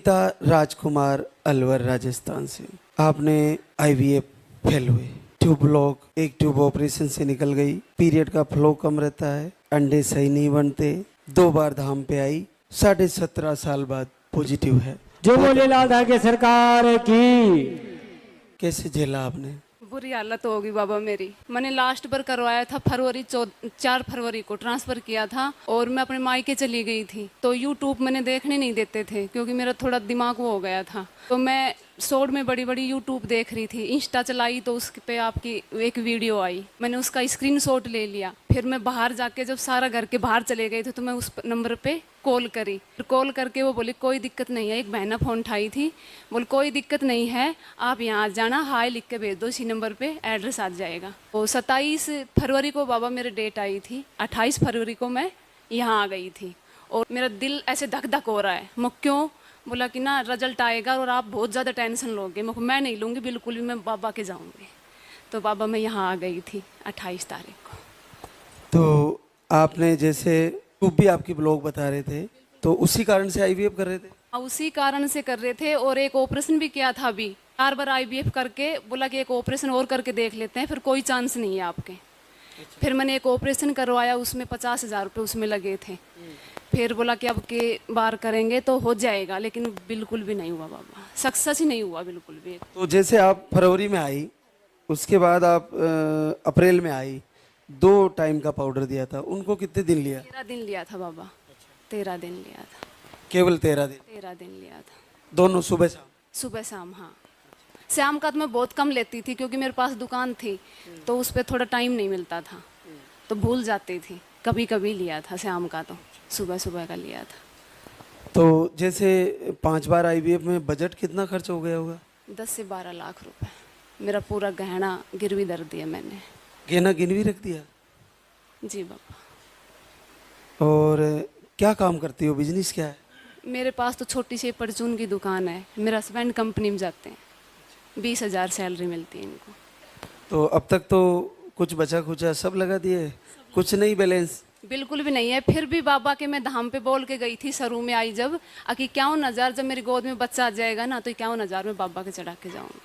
पिता राजकुमार अलवर राजस्थान से। आपने आईवीएफ फेल हुए, ट्यूब ब्लॉक, एक ट्यूब ऑपरेशन से निकल गई, पीरियड का फ्लो कम रहता है, अंडे सही नहीं बनते, 2 बार धाम पे आई, 17.5 साल बाद पॉजिटिव है। जो बोले लाल की सरकार की। कैसे झेला आपने? बुरी हालत होगी बाबा मेरी। मैंने लास्ट बार करवाया था 4 फरवरी को ट्रांसफर किया था और मैं अपने मायके चली गई थी। तो यूट्यूब मैंने देखने नहीं देते थे क्योंकि मेरा थोड़ा दिमाग वो हो गया था। तो मैं शॉर्ट में बड़ी बड़ी यूट्यूब देख रही थी, इंस्टा चलाई तो उस पे आपकी एक वीडियो आई, मैंने उसका स्क्रीनशॉट ले लिया। फिर मैं बाहर जाके जब सारा घर के बाहर चले गए थे तो मैं उस नंबर पे कॉल करी। फिर कॉल करके वो बोली कोई दिक्कत नहीं है। एक बहना फ़ोन उठाई थी, बोल कोई दिक्कत नहीं है, आप यहाँ आ जाना, हाय लिख के भेज दो, इसी नंबर पे एड्रेस आ जाएगा। तो 27 फरवरी को बाबा मेरे डेट आई थी, 28 फरवरी को मैं यहाँ आ गई थी और मेरा दिल ऐसे धक धक हो रहा है। मैं क्यों बोला कि ना रिजल्ट आएगा और आप बहुत ज़्यादा टेंशन लोगे। मैं नहीं लूँगी बिल्कुल भी, मैं बाबा के जाऊँगी। तो बाबा मैं यहाँ आ गई थी 28 तारीख को। तो आपने जैसे ट्यूब भी आपकी ब्लॉक बता रहे थे, तो उसी कारण से आईवीएफ कर रहे थे? उसी कारण से कर रहे थे और एक ऑपरेशन भी किया था अभी 4 बार आईवीएफ करके। बोला कि एक ऑपरेशन और करके देख लेते हैं, फिर कोई चांस नहीं है आपके। फिर मैंने एक ऑपरेशन करवाया, उसमें 50,000 रुपये उसमें लगे थे। फिर बोला कि अब के बार करेंगे तो हो जाएगा, लेकिन बिल्कुल भी नहीं हुआ बाबा, सक्सेस ही नहीं हुआ बिल्कुल भी। तो जैसे आप फरवरी में आई, उसके बाद आप अप्रैल में आई, 2 टाइम का पाउडर दिया था, उनको कितने दिन लिया? 13 दिन लिया था बाबा, 13 दिन लिया था। केवल 13 दिन? 13 दिन लिया था, दोनों सुबह शाम? सुबह शाम। हाँ, शाम का तो मैं बहुत कम लेती थी क्योंकि मेरे पास दुकान थी तो उस पर थोड़ा टाइम नहीं मिलता था, तो भूल जाती थी। कभी कभी लिया था शाम का, तो सुबह सुबह का लिया था। तो जैसे 5 बार आईवीएफ में बजट कितना खर्च हो गया होगा? 10 से 12 लाख रुपए मेरा पूरा गहना गिरवी धर दिया मैंने। गहना गिनवी रख दिया? जी बाबा। और क्या काम करती हो, बिजनेस क्या है? मेरे पास तो छोटी सी परचून की दुकान है। मेरा हस्बैंड कंपनी में जाते हैं, 20,000 सैलरी मिलती है इनको। तो अब तक तो कुछ बचा खुचा सब लगा दिए, कुछ नहीं बैलेंस? बिल्कुल भी नहीं है। फिर भी बाबा के मैं धाम पे बोल के गई थी, सरू में आई जब, कि 51,000 जब मेरी गोद में बच्चा आ जाएगा ना तो 51,000 में बाबा के चढ़ा के जाऊंगी।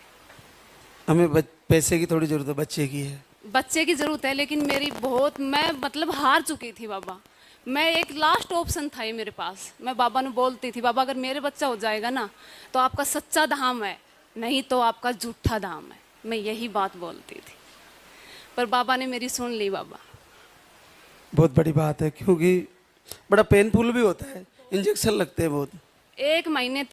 हमें पैसे की थोड़ी जरूरत है, बच्चे की है। बच्चे की जरूरत है, लेकिन मेरी बहुत, मैं मतलब हार चुकी थी बाबा। मैं एक लास्ट ऑप्शन था ये मेरे पास। मैं बाबा ने बोलती थी, बाबा अगर मेरे बच्चा हो जाएगा ना तो आपका सच्चा धाम है, नहीं तो आपका झूठा धाम है। मैं यही बात बोलती थी, पर बाबा ने मेरी सुन ली बाबा। बहुत बड़ी बात है, क्योंकि बड़ा पेनफुल भी होता है, इंजेक्शन लगते हैं बहुत। 1 महीने